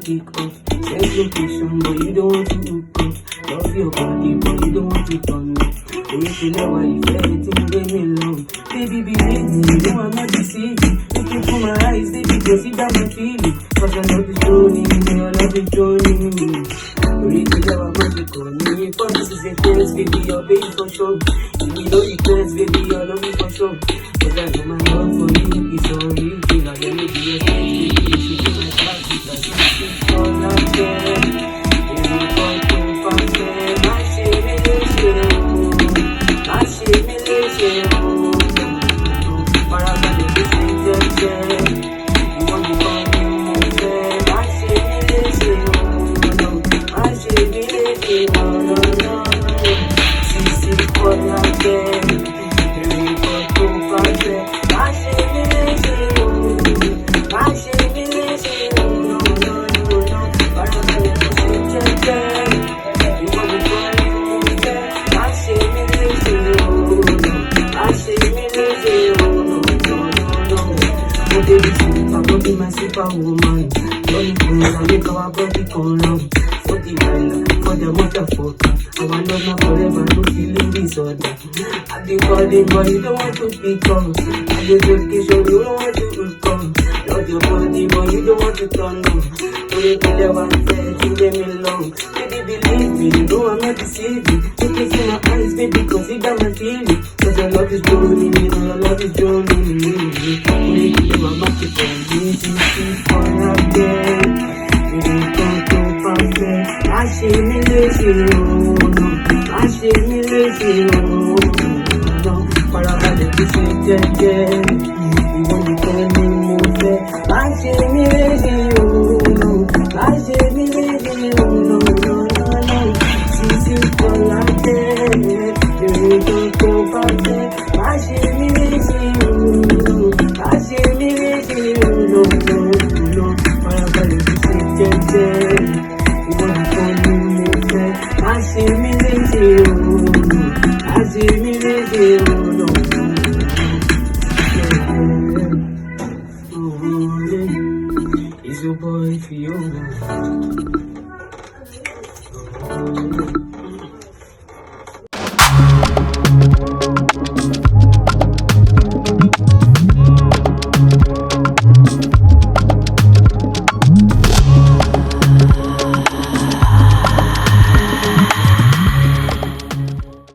pick up. Send location, but you don't want to hook up. Love your body, but you don't want to turn up. Original wife, everything going along. Baby, believe me, no, I'm not deceiving. Looking for my eyes, baby, consider my feeling. Cause I love is joining me, I love is joining me. Original, I'm not the corny. Promise is a test, baby, you're paying for sure. If you know the test, baby, I love you for sure. Cause I know my love for you is so real. Till I let me be your friend, baby, you should be my heart. Because this is all I'm saying. If you come to find me, my shame is you. My shame is you. But I'm gonna be sincere. You want to call me, say, my shame is you. My shame is you. No, no, no. This is all I'm saying. My superwoman, don't make our body come on. For the man, for the motherfucker, our love not forever, no feeling disorder. I be calling, but you don't want to pick up. I do location, you don't want to hook up. Love your body, but you don't want to turn on. Only tell you one thing, you let me long. Baby, believe me, you know I'm not deceiving. Look into my eyes, baby, consider my feeling. Cause your love is joining me, your love is joining me. Only tell you I'm not the this is for a day. You don't go past it. I see me lazy, I see me lazy, no. But I'm gonna be sick, you want to tell me move. I see me lazy, I see me lazy, no. This is for a day. You don't go past it. I see me lazy, I see me lazy, no. But I'm gonna be sick, you want to call me move. I see me lazy, I see me lazy, no. It's your boy Fiona.